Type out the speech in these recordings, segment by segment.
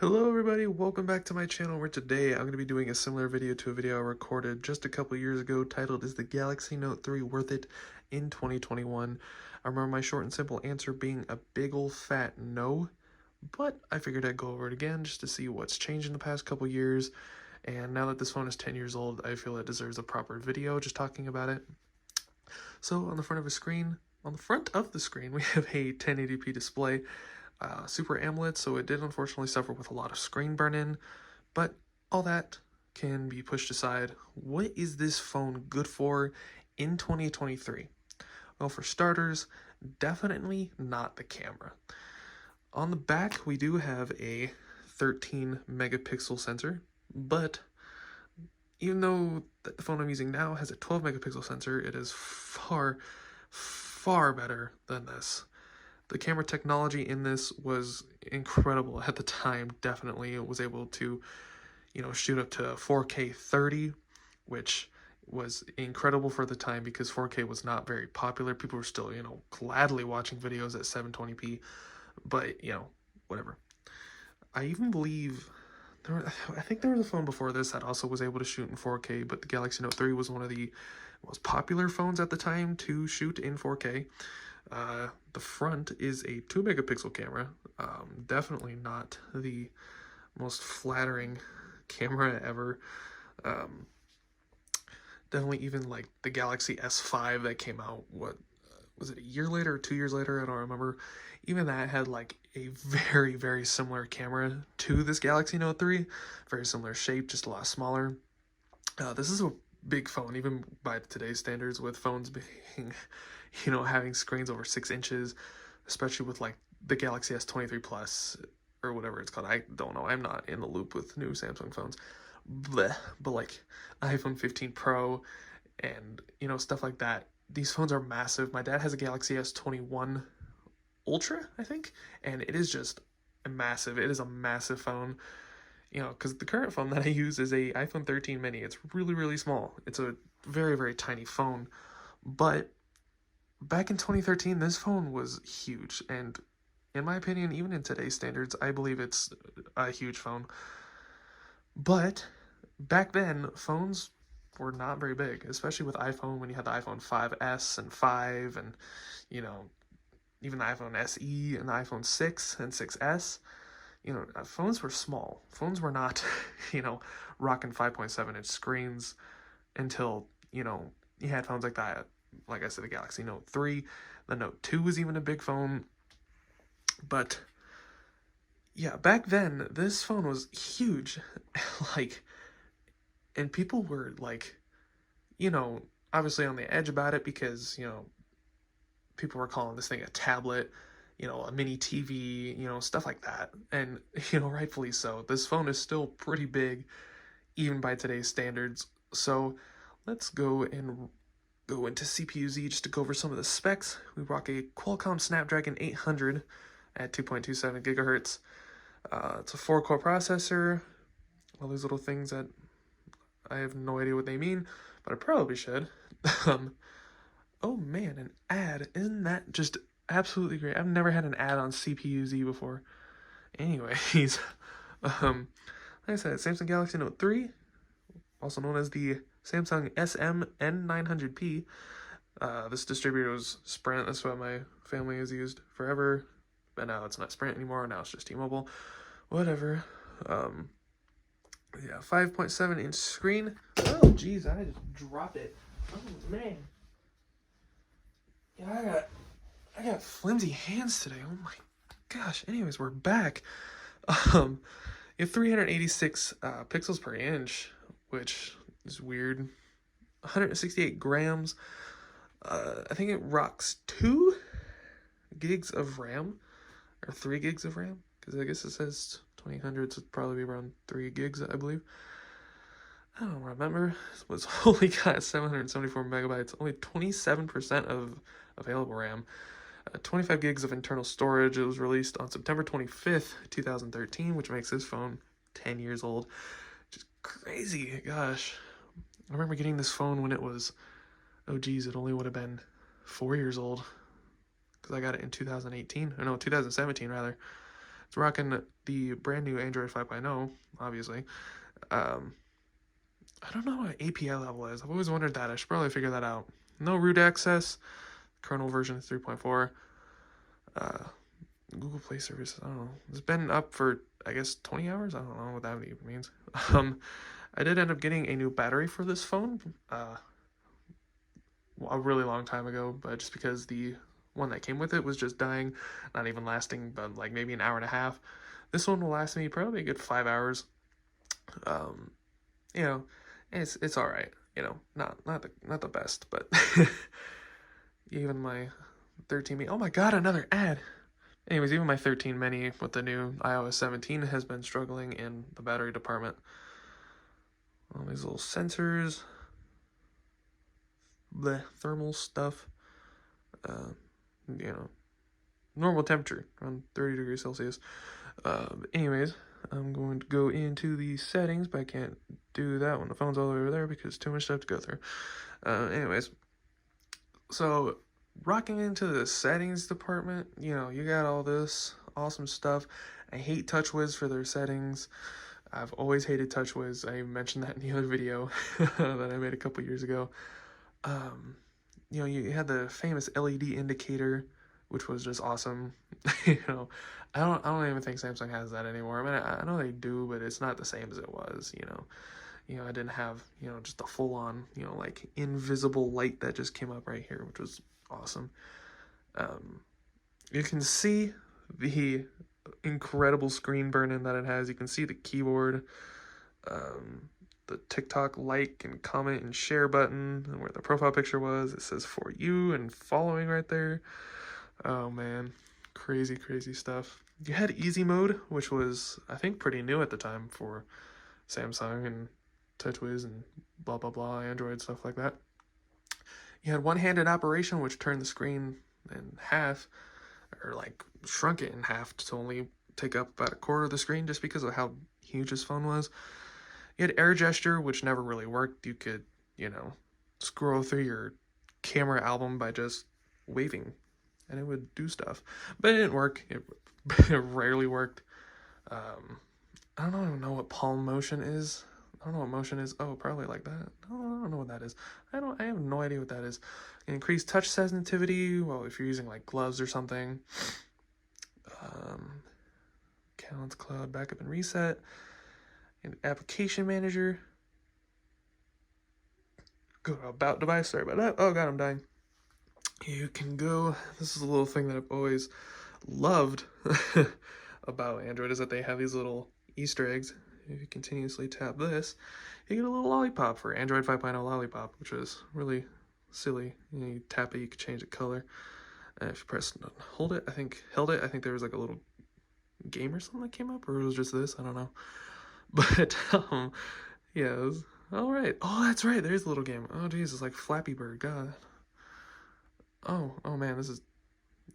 Hello everybody, welcome back to my channel where today I'm going to be doing a similar video to a video I recorded just a couple years ago titled Is the Galaxy Note 3 Worth It in 2021? I remember my short and simple answer being a big old fat no, but I figured I'd go over it again just to see what's changed in the past couple years, and now that this phone is 10 years old, I feel it deserves a proper video just talking about it. So on the front of the screen, we have a 1080p display, Super AMOLED, so it did unfortunately suffer with a lot of screen burn-in, but all that can be pushed aside. What is this phone good for in 2023? Well, for starters, definitely not the camera. On the back, we do have a 13 megapixel sensor, but even though the phone I'm using now has a 12 megapixel sensor, it is far, far better than this. The camera technology in this was incredible at the time. Definitely it was able to, shoot up to 4K 30, which was incredible for the time because 4K was not very popular. People were still, gladly watching videos at 720p, but, whatever. I even believe I think there was a phone before this that also was able to shoot in 4K, but the Galaxy Note 3 was one of the most popular phones at the time to shoot in 4K. The front is a 2 megapixel camera. Definitely not the most flattering camera ever. Definitely even like the Galaxy S5 that came out, what was it, a year later or 2 years later? I don't remember. Even that had like a very, very similar camera to this Galaxy Note 3. Very similar shape, just a lot smaller. This is a big phone, even by today's standards, with phones being, having screens over 6 inches, especially with like the Galaxy S23 Plus or whatever it's called. I don't know. I'm not in the loop with new Samsung phones. Blech. But like iPhone 15 Pro and, stuff like that. These phones are massive. My dad has a Galaxy S21 Ultra, I think, and it is just massive. It is a massive phone. Because the current phone that I use is a iPhone 13 mini. It's really, really small. It's a very, very tiny phone. But back in 2013, this phone was huge. And in my opinion, even in today's standards, I believe it's a huge phone. But back then, phones were not very big, especially with iPhone when you had the iPhone 5S and 5 and, even the iPhone SE and the iPhone 6 and 6S. Phones were small. Phones were not, rocking 5.7-inch screens until, you had phones like that. Like I said, the Galaxy Note 3. The Note 2 was even a big phone. But, yeah, back then, this phone was huge. And people were, obviously on the edge about it because, people were calling this thing a tablet, a mini TV, stuff like that. And, rightfully so. This phone is still pretty big, even by today's standards. So let's go into CPU-Z just to go over some of the specs. We rock a Qualcomm Snapdragon 800 at 2.27 gigahertz. It's a 4-core processor. All these little things that I have no idea what they mean, but I probably should. Oh man, an ad. Isn't that just absolutely great? I've never had an ad on CPU-Z before. Anyways, like I said, Samsung Galaxy Note 3, also known as the Samsung SM-N900P. This distributor was Sprint. That's what my family has used forever. But now it's not Sprint anymore. Now it's just T-Mobile. Whatever. Yeah, 5.7-inch screen. Oh, jeez, I just dropped it. Oh, man. Yeah, I got flimsy hands today. Oh my gosh. Anyways, we're back. You have 386 pixels per inch, which is weird. 168 grams. I think it rocks 2 gigs of RAM, or 3 gigs of RAM, because I guess it says 2000, so it'd probably be around 3 gigs, I believe. I don't remember. It was only got 774 megabytes, only 27% of available RAM. 25 gigs of internal storage. It was released on September 25th, 2013, which makes this phone 10 years old. Just crazy. Gosh. I remember getting this phone when it was, oh geez, it only would have been 4 years old. Because I got it in 2018. Or no, 2017 rather. It's rocking the brand new Android 5.0, obviously. Um, I don't know what API level is. I've always wondered that. I should probably figure that out. No root access. Kernel version is 3.4. Google Play Service, I don't know. It's been up for, I guess, 20 hours? I don't know what that even means. I did end up getting a new battery for this phone a really long time ago, but just because the one that came with it was just dying, not even lasting, but like maybe an hour and a half. This one will last me probably a good 5 hours. Um, you know, it's all right. You know, not the best, but even my 13 mini. Oh my god, another ad. Anyways, even my 13 mini with the new iOS 17 has been struggling in the battery department. All these little sensors, the thermal stuff, you know, normal temperature, around 30 degrees Celsius. Anyways, I'm going to go into the settings, but I can't do that when the phone's all the way over there because too much stuff to go through. Anyways, so rocking into the settings department, you know, you got all this awesome stuff. I hate TouchWiz for their settings. I've always hated TouchWiz. I mentioned that in the other video that I made a couple years ago. You know, you had the famous LED indicator, which was just awesome. You know, I don't even think Samsung has that anymore. I mean, I know they do, but it's not the same as it was. You know, I didn't have, you know, just a full on, you know, like invisible light that just came up right here, which was awesome. You can see the incredible screen burn-in that it has. You can see the keyboard, the TikTok like and comment and share button, and where the profile picture was. It says for you and following right there. Oh man, crazy stuff. You had easy mode, which was, I think, pretty new at the time for Samsung and TouchWiz and blah blah blah, Android, stuff like that. You had one-handed operation, which turned the screen in half, or like shrunk it in half to only take up about a quarter of the screen just because of how huge this phone was. You had air gesture, which never really worked. You could, you know, scroll through your camera album by just waving, and it would do stuff. But it didn't work. It rarely worked. I don't even know what palm motion is. I don't know what motion is. Oh, probably like that. I don't know what that is. I have no idea what that is. Increase touch sensitivity. Well, if you're using like gloves or something. Counts, cloud, backup and reset. And application manager. Go to about device. Sorry about that. Oh god, I'm dying. You can go. This is a little thing that I've always loved about Android, is that they have these little Easter eggs. If you continuously tap this, you get a little lollipop for Android 5.0 lollipop, which is really silly. You know, you tap it, you can change the color. And if you press hold it, I think there was like a little game or something that came up, or it was just this, I don't know. But yeah, it was all right. Oh, that's right. There's a little game. Oh, geez, it's like Flappy Bird. God. Oh man,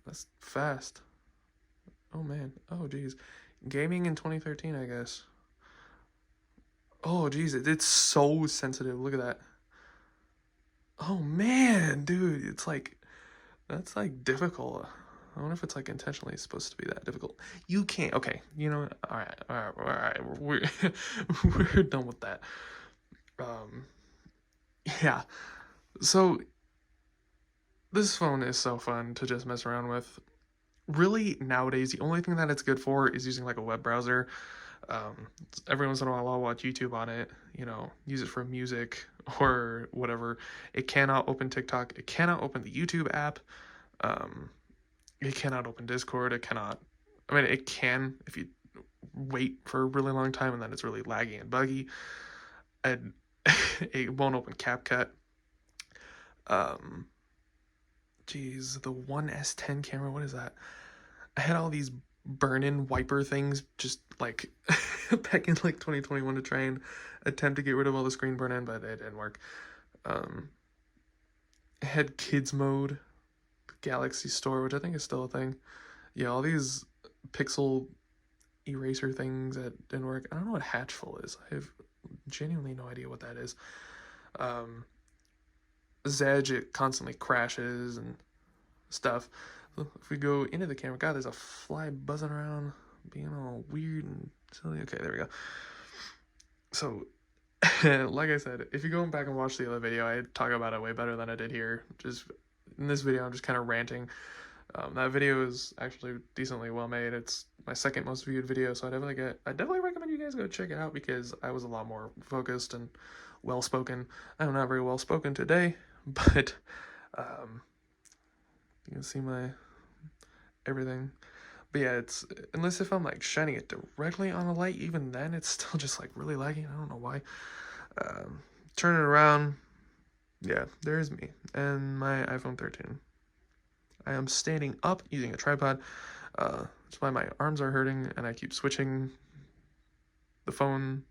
that's fast. Oh man. Oh geez, gaming in 2013, I guess. Oh geez, it's so sensitive. Look at that. Oh man, dude, it's like that's like difficult. I wonder if it's like intentionally supposed to be that difficult. You can't. Okay, you know. All right. We're we're done with that. Yeah. So this phone is so fun to just mess around with. Really, nowadays, the only thing that it's good for is using like a web browser. Every once in a while, I'll watch YouTube on it, you know, use it for music or whatever. It cannot open TikTok. It cannot open the YouTube app. It cannot open Discord. It cannot, I mean, it can if you wait for a really long time and then it's really laggy and buggy. And it won't open CapCut. Geez, the One S10 camera, what is that? I had all these burn-in wiper things just like back in like 2021 to try and attempt to get rid of all the screen burn-in, but it didn't work. I had kids mode, Galaxy Store, which I think is still a thing. Yeah, all these pixel eraser things that didn't work. I don't know what Hatchful is. I have genuinely no idea what that is. Zedge, it constantly crashes and stuff. If we go into the camera, god, there's a fly buzzing around. being all weird and silly. Okay, there we go. So, like I said, if you go back and watch the other video, I talk about it way better than I did here. Just in this video, I'm just kind of ranting. That video is actually decently well made. It's my second most viewed video, so I definitely recommend you guys go check it out because I was a lot more focused and well spoken. I'm not very well spoken today, but you can see my everything. But yeah, it's unless if I'm like shining it directly on a light, even then it's still just like really laggy. I don't know why. Turn it around. Yeah, there's me and my iPhone 13. I am standing up using a tripod. That's why my arms are hurting, and I keep switching the phone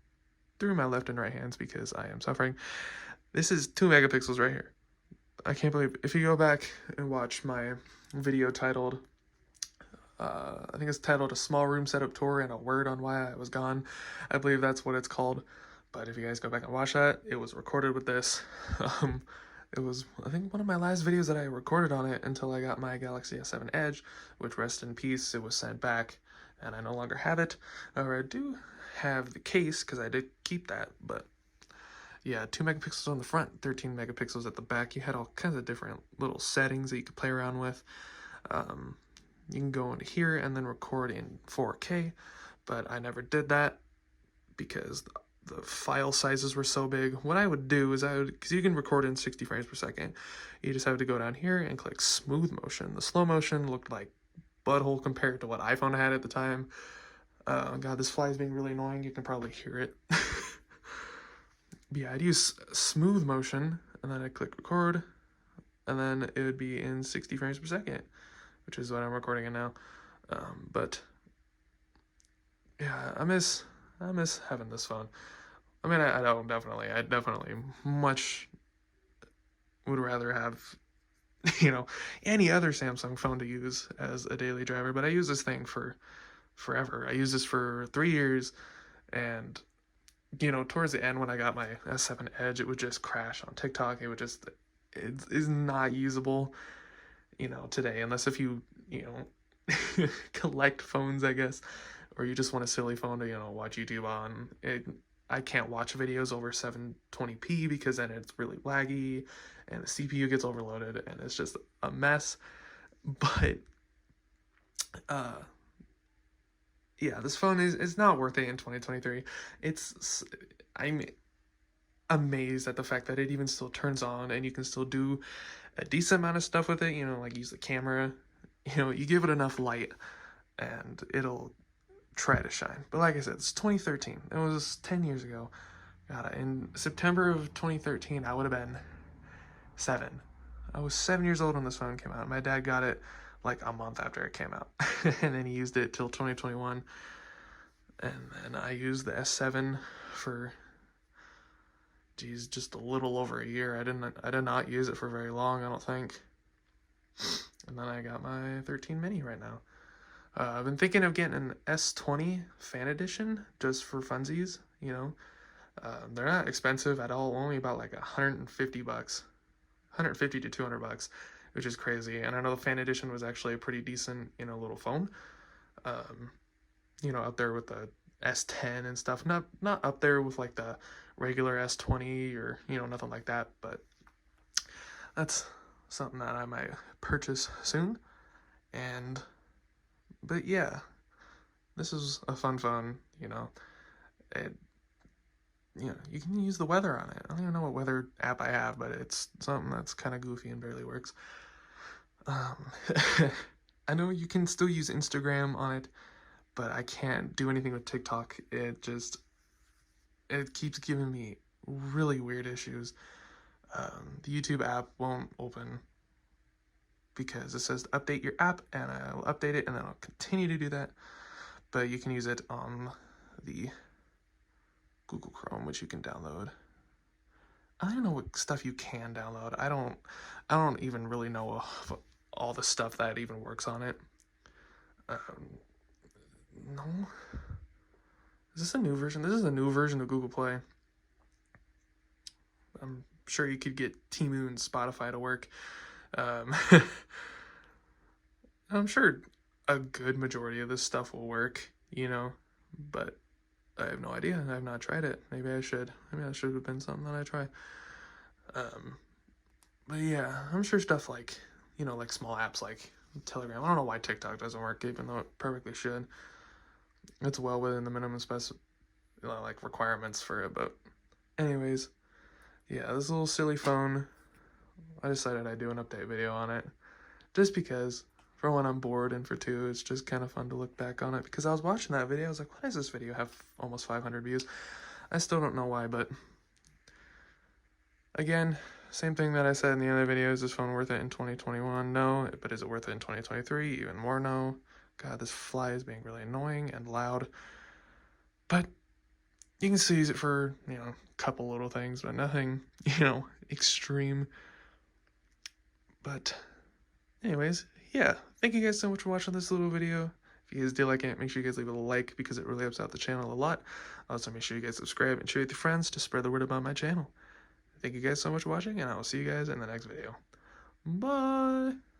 through my left and right hands because I am suffering. This is 2 megapixels right here. I can't believe, if you go back and watch my video titled, I think it's titled A Small Room Setup Tour and a Word on Why I Was Gone. I believe that's what it's called. But if you guys go back and watch that, it was recorded with this. It was, I think, one of my last videos that I recorded on it until I got my Galaxy S7 Edge, which, rest in peace, it was sent back, and I no longer have it. Or I do have the case, because I did keep that, but yeah, 2 megapixels on the front, 13 megapixels at the back. You had all kinds of different little settings that you could play around with. You can go into here and then record in 4K, but I never did that because the file sizes were so big. What I would do is because you can record in 60 frames per second, you just have to go down here and click smooth motion. The slow motion looked like butthole compared to what iPhone had at the time. God, this fly is being really annoying. You can probably hear it. Yeah, I'd use smooth motion, and then I'd click record, and then it would be in 60 frames per second, which is what I'm recording in now. But yeah, I miss having this phone. I mean, I definitely much would rather have, any other Samsung phone to use as a daily driver, but I use this thing for forever. I used this for 3 years, and, towards the end when I got my S7 Edge, it would just crash on TikTok. It is not usable, today, unless if you, collect phones, I guess, or you just want a silly phone to, watch YouTube on. I can't watch videos over 720p because then it's really laggy and the CPU gets overloaded and it's just a mess. But yeah, this phone is not worth it in 2023. I'm amazed at the fact that it even still turns on and you can still do a decent amount of stuff with it, like use the camera. You give it enough light and it'll try to shine. But like I said, it's 2013. It was 10 years ago. God, in September of 2013, I would have been 7. I was 7 years old when this phone came out. My dad got it like a month after it came out. And then he used it till 2021. And then I used the S7 for, just a little over a year. I did not use it for very long, I don't think. And then I got my 13 mini right now. I've been thinking of getting an S20 fan edition just for funsies, They're not expensive at all, only about like $150, 150 to $200, which is crazy. And I know the fan edition was actually a pretty decent, little phone. Up there with the S10 and stuff. Not up there with like the regular S20 or, nothing like that, but that's something that I might purchase soon. But yeah, this is a fun phone, you can use the weather on it. I don't even know what weather app I have, but it's something that's kind of goofy and barely works. I know you can still use Instagram on it, but I can't do anything with TikTok. It keeps giving me really weird issues. The YouTube app won't open because it says to update your app, and I'll update it, and then I'll continue to do that. But you can use it on the Google Chrome, which you can download. I don't even know what stuff you can download. I don't even really know all the stuff that even works on it. No. Is this a new version? This is a new version of Google Play. I'm sure you could get Temu and Spotify to work. I'm sure a good majority of this stuff will work. you know, but I have no idea. I have not tried it. Maybe I should. Maybe that should have been something that I try. But yeah, I'm sure stuff like, you know, like small apps like Telegram. I don't know why TikTok doesn't work, even though it perfectly should. It's well within the minimum like requirements for it. But anyways, yeah, this little silly phone, I decided I'd do an update video on it, just because, for one, I'm bored, and for two, it's just kind of fun to look back on it, because I was watching that video, I was like, why does this video have almost 500 views? I still don't know why, but again, same thing that I said in the other video, is this phone worth it in 2021? No. But is it worth it in 2023? Even more no. God, this fly is being really annoying and loud. But you can still use it for, you know, a couple little things, but nothing, you know, extreme. But anyways, yeah, thank you guys so much for watching this little video. If you guys did like it, make sure you guys leave it a like, because it really helps out the channel a lot. Also, make sure you guys subscribe and share with your friends to spread the word about my channel. Thank you guys so much for watching, and I will see you guys in the next video. Bye!